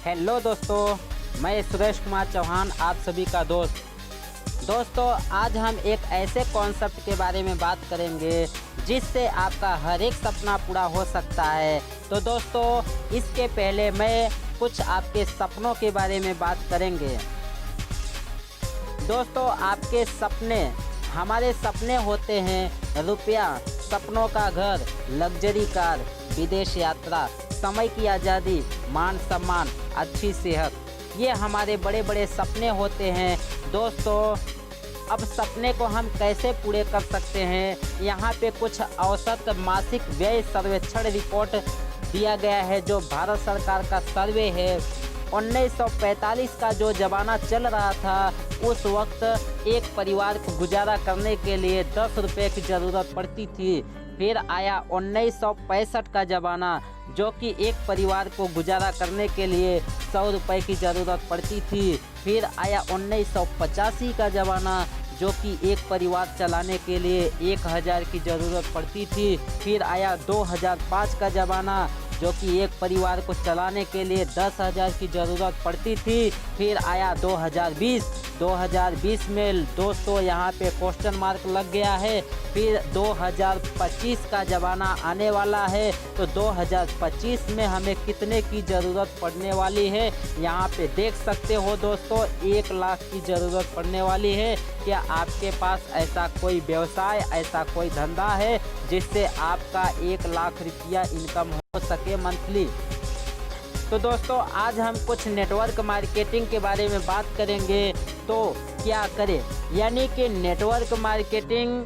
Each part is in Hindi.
हेलो दोस्तों, मैं सुरेश कुमार चौहान, आप सभी का दोस्तों आज हम एक ऐसे कॉन्सेप्ट के बारे में बात करेंगे जिससे आपका हर एक सपना पूरा हो सकता है। तो दोस्तों इसके पहले मैं कुछ आपके सपनों के बारे में बात करेंगे। दोस्तों आपके सपने, हमारे सपने होते हैं रुपया, सपनों का घर, लग्जरी कार, विदेश यात्रा, समय की आज़ादी, मान सम्मान, अच्छी सेहत, ये हमारे बड़े बड़े सपने होते हैं। दोस्तों अब सपने को हम कैसे पूरे कर सकते हैं, यहाँ पे कुछ औसत मासिक व्यय सर्वेक्षण रिपोर्ट दिया गया है जो भारत सरकार का सर्वे है। 1945 का जो ज़माना चल रहा था उस वक्त एक परिवार को गुजारा करने के लिए 10 रुपये की ज़रूरत पड़ती थी। फिर आया 1965 का ज़माना जो कि एक परिवार को गुजारा करने के लिए 100 रुपये की ज़रूरत पड़ती थी। फिर आया 1985 का ज़माना जो कि एक परिवार चलाने के लिए 1000 की ज़रूरत पड़ती थी। फिर आया 2005 का ज़माना जो कि एक परिवार को चलाने के लिए 10,000 की ज़रूरत पड़ती थी। फिर आया 2020 में दोस्तों यहाँ पे क्वेश्चन मार्क लग गया है। फिर 2025 का ज़माना आने वाला है, तो 2025 में हमें कितने की ज़रूरत पड़ने वाली है, यहाँ पे देख सकते हो दोस्तों 1 लाख की ज़रूरत पड़ने वाली है। क्या आपके पास ऐसा कोई व्यवसाय, ऐसा कोई धंधा है जिससे आपका 1 लाख रुपया इनकम हो सके मंथली? तो दोस्तों आज हम कुछ नेटवर्क मार्केटिंग के बारे में बात करेंगे। तो क्या करें, यानी कि नेटवर्क मार्केटिंग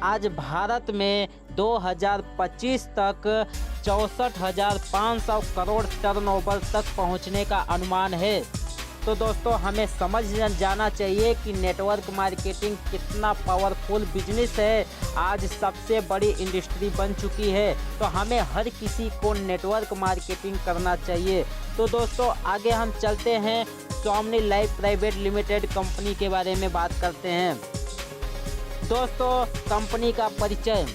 आज भारत में 2025 तक 64,500 करोड़ टर्नओवर तक पहुंचने का अनुमान है। तो दोस्तों हमें समझ जाना चाहिए कि नेटवर्क मार्केटिंग कितना पावरफुल बिजनेस है, आज सबसे बड़ी इंडस्ट्री बन चुकी है। तो हमें हर किसी को नेटवर्क मार्केटिंग करना चाहिए। तो दोस्तों आगे हम चलते हैं, स्वामी लाइफ प्राइवेट लिमिटेड कंपनी के बारे में बात करते हैं। दोस्तों कंपनी का परिचय,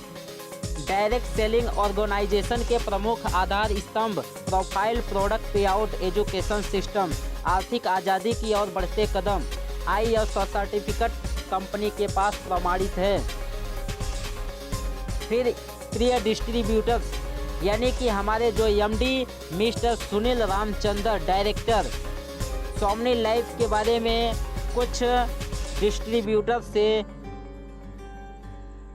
डायरेक्ट सेलिंग ऑर्गेनाइजेशन के प्रमुख आधार स्तंभ, प्रोफाइल, प्रोडक्ट, पे आउट, एजुकेशन सिस्टम, आर्थिक आज़ादी की ओर बढ़ते कदम, ISO सर्टिफिकेट कंपनी के पास प्रमाणित है। फिर प्रिय डिस्ट्रीब्यूटर्स, यानी कि हमारे जो MD mister Sunil Ramchandra director Swami life के बारे में कुछ डिस्ट्रीब्यूटर से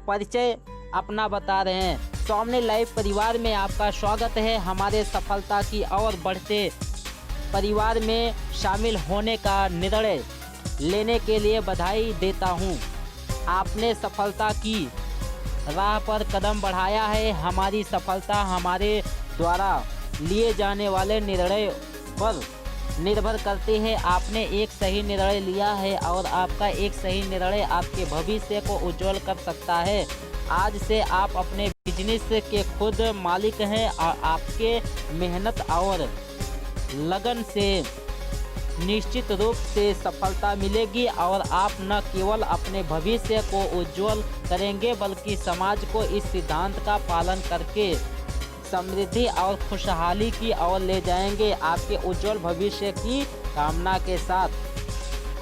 परिचय अपना बता रहे हैं। स्वामी लाइफ परिवार में आपका स्वागत है। हमारे सफलता की ओर बढ़ते परिवार में शामिल होने का निर्णय लेने के लिए बधाई देता हूं। आपने सफलता की राह पर कदम बढ़ाया है। हमारी सफलता हमारे द्वारा लिए जाने वाले निर्णय पर निर्भर करती है। आपने एक सही निर्णय लिया है और आपका एक सही निर्णय आपके भविष्य को उज्जवल कर सकता है। आज से आप अपने बिजनेस के खुद मालिक हैं और आपके मेहनत और लगन से निश्चित रूप से सफलता मिलेगी और आप न केवल अपने भविष्य को उज्जवल करेंगे बल्कि समाज को इस सिद्धांत का पालन करके समृद्धि और खुशहाली की ओर ले जाएंगे, आपके उज्जवल भविष्य की कामना के साथ।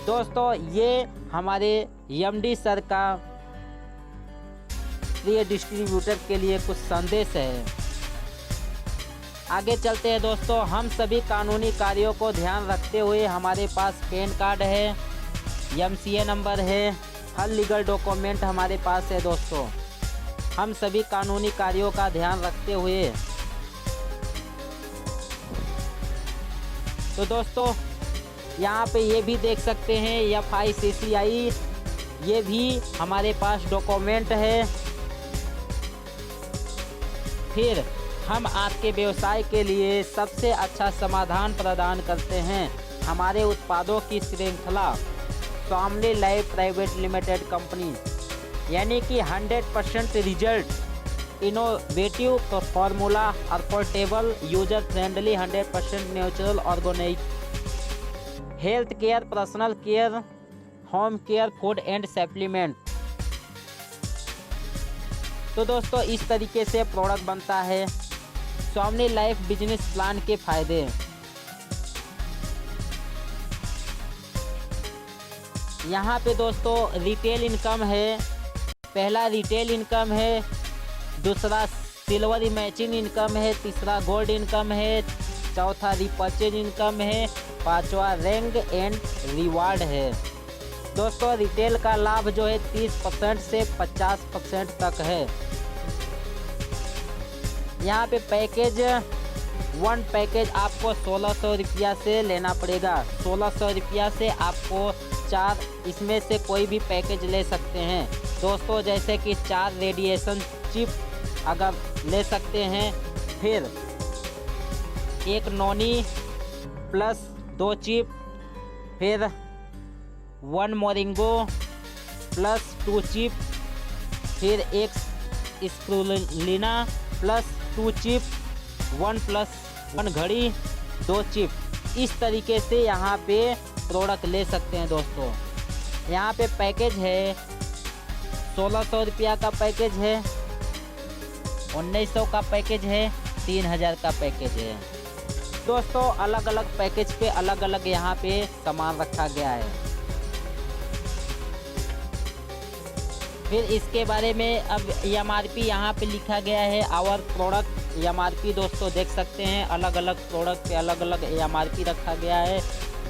दोस्तों ये हमारे MD सर का प्रिय डिस्ट्रीब्यूटर के लिए कुछ संदेश है। आगे चलते हैं दोस्तों, हम सभी कानूनी कार्यों को ध्यान रखते हुए हमारे पास पैन कार्ड है, MCA नंबर है, हर लीगल डॉक्यूमेंट हमारे पास है। दोस्तों हम सभी कानूनी कार्यों का ध्यान रखते हुए, तो दोस्तों यहाँ पे ये भी देख सकते हैं FICCI, ये भी हमारे पास डॉक्यूमेंट है। फिर हम आपके व्यवसाय के लिए सबसे अच्छा समाधान प्रदान करते हैं। हमारे उत्पादों की श्रृंखला स्वामी लाइफ प्राइवेट लिमिटेड कंपनी, यानी कि 100% result, innovative formula, affordable, user friendly, 100% natural, organic, health care, personal care, home care, food and supplement. तो दोस्तों इस तरीके से प्रोडक्ट बनता है। स्वामी लाइफ बिजनेस प्लान के फायदे, यहाँ पे दोस्तों रिटेल इनकम है, पहला रिटेल इनकम है, दूसरा सिल्वर मैचिंग इनकम है, तीसरा गोल्ड इनकम है, चौथा रिपर्चेज इनकम है, पांचवा रैंक एंड रिवार्ड है। दोस्तों रिटेल का लाभ जो है 30% से 50% तक है। यहाँ पे पैकेज 1 पैकेज आपको 1600 रुपया से लेना पड़ेगा। 1600 रुपया से आपको 4 इसमें से कोई भी पैकेज ले सकते हैं दोस्तों, जैसे कि 4 रेडिएशन चिप अगर ले सकते हैं, फिर 1 नॉनी प्लस 2 चिप, फिर 1 मोरिंगो प्लस 2 चिप, फिर 1 स्प्रुलिना प्लस 2 चिप, 1+1 घड़ी 2 चिप। इस तरीके से यहाँ पे प्रोडक्ट ले सकते हैं दोस्तों। यहाँ पे पैकेज है 1600 रुपया का पैकेज है, 1900 का पैकेज है, 3000 का पैकेज है दोस्तों। अलग अलग पैकेज पे अलग अलग यहाँ पे सामान रखा गया है। फिर इसके बारे में अब MRP यहाँ पे लिखा गया है। आवर प्रोडक्ट MRP दोस्तों देख सकते हैं, अलग अलग प्रोडक्ट पे अलग अलग MRP रखा गया है।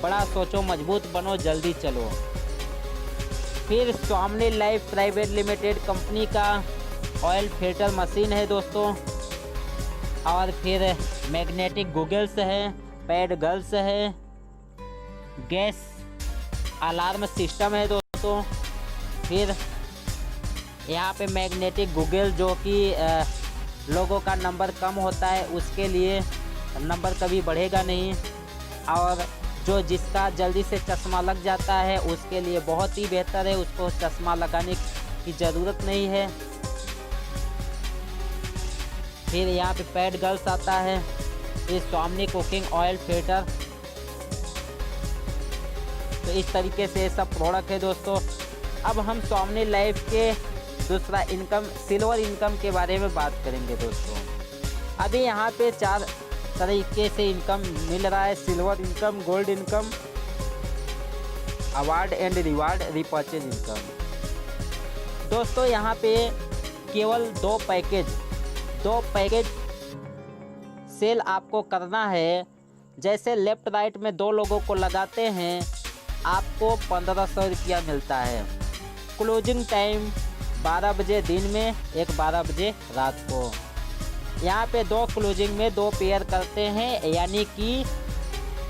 बड़ा सोचो मजबूत बनो जल्दी चलो। फिर स्वामी लाइफ प्राइवेट लिमिटेड कंपनी का ऑयल फिल्टर मशीन है दोस्तों, और फिर मैग्नेटिक गूगल्स है, पैड गर्ल्स है, गैस अलार्म सिस्टम है दोस्तों। फिर यहाँ पे मैग्नेटिक गूगल जो कि लोगों का नंबर कम होता है उसके लिए, नंबर कभी बढ़ेगा नहीं, और जो जिसका जल्दी से चश्मा लग जाता है उसके लिए बहुत ही बेहतर है, उसको चश्मा लगाने की ज़रूरत नहीं है। फिर यहाँ पे पैड गर्ल्स आता है, फिर स्वामी कुकिंग ऑयल फिल्टर। तो इस तरीके से सब प्रोडक्ट है दोस्तों। अब हम स्वामी लाइफ के दूसरा इनकम सिल्वर इनकम के बारे में बात करेंगे दोस्तों। अभी यहाँ पे 4 तरीके से इनकम मिल रहा है, silver income, gold income, award and reward, repurchase income. दोस्तों यहाँ पे केवल 2 पैकेज सेल आपको करना है। जैसे लेफ्ट राइट में 2 लोगों को लगाते हैं आपको 1500 रुपया मिलता है। क्लोजिंग टाइम 12 बजे दिन में, एक 12 बजे रात को। यहाँ पे 2 क्लोजिंग में 2 पेयर करते हैं, यानी कि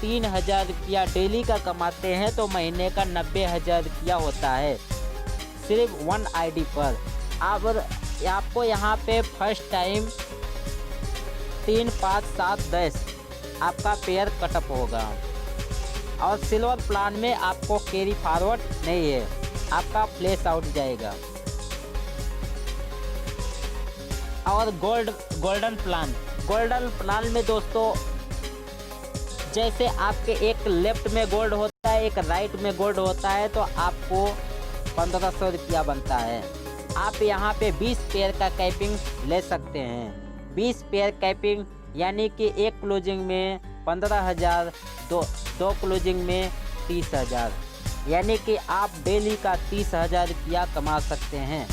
3000 रुपया डेली का कमाते हैं तो महीने का 90,000 रुपया होता है सिर्फ 1 आईडी पर। अब आपको यहाँ पे फर्स्ट टाइम 3, 5, 7, 10 आपका पेयर कटअप होगा, और सिल्वर प्लान में आपको कैरी फॉरवर्ड नहीं है, आपका फ्लैश आउट जाएगा। और गोल्डन प्लान में दोस्तों जैसे आपके एक लेफ्ट में गोल्ड होता है, एक राइट में गोल्ड होता है, तो आपको 1500 रुपया बनता है। आप यहाँ पे 20 पेयर का कैपिंग ले सकते हैं। 20 पेयर कैपिंग यानी कि एक क्लोजिंग में 15,000, दो क्लोजिंग में 30,000, यानी कि आप डेली का 30,000 रुपया कमा सकते हैं।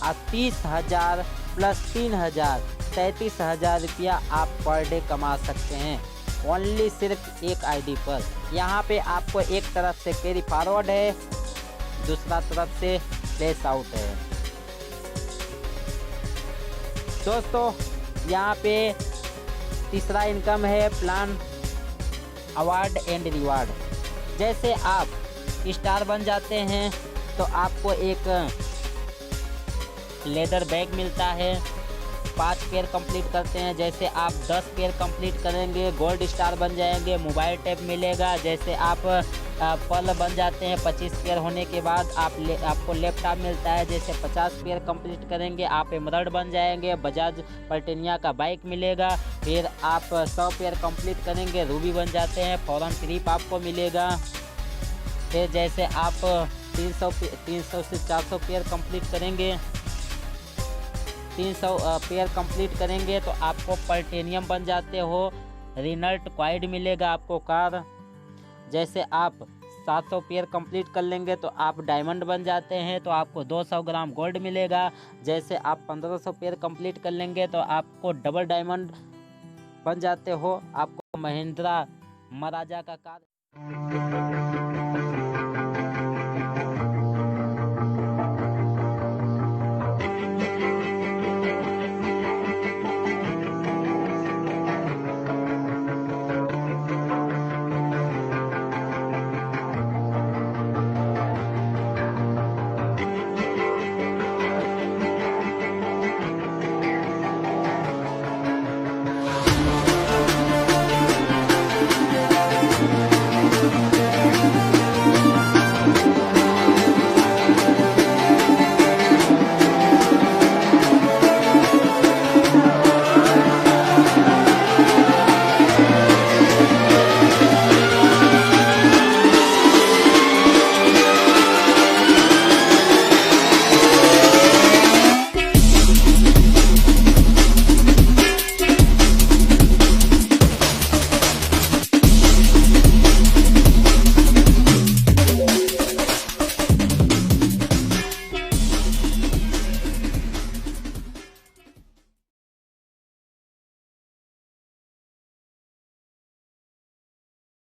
30,000 प्लस 3,000 33,000 रुपया आप पर डे कमा सकते हैं, ओनली सिर्फ एक आईडी पर। यहाँ पे आपको एक तरफ से कैरी फॉरवर्ड है, दूसरा तरफ से फ्लैश आउट है। दोस्तों यहाँ पे तीसरा इनकम है प्लान अवार्ड एंड रिवार्ड। जैसे आप स्टार बन जाते हैं तो आपको एक लेदर बैग मिलता है। 5 पेयर कंप्लीट करते हैं, जैसे आप 10 पेयर कंप्लीट करेंगे गोल्ड स्टार बन जाएंगे, मोबाइल टैब मिलेगा। जैसे आप पल बन जाते हैं 25 पेयर होने के बाद आपको लैपटॉप मिलता है। जैसे 50 पेयर कंप्लीट करेंगे आप एमरल्ड बन जाएंगे, बजाज प्लैटिना का बाइक मिलेगा। फिर आप 100 पेयर कंप्लीट करेंगे रूबी बन जाते हैं, फॉरेन ट्रिप आपको मिलेगा। फिर जैसे आप 300 से 400 पेयर कंप्लीट करेंगे, 300 पेयर कंप्लीट करेंगे तो आपको प्लैटिनियम बन जाते हो, रिनल्ट क्वाइड मिलेगा आपको कार। जैसे आप 700 पेयर कंप्लीट कर लेंगे तो आप डायमंड बन जाते हैं, तो आपको 200 ग्राम गोल्ड मिलेगा। जैसे आप 1500 पेयर कंप्लीट कर लेंगे तो आपको डबल डायमंड बन जाते हो। आपको महिंद्रा महाराजा का कार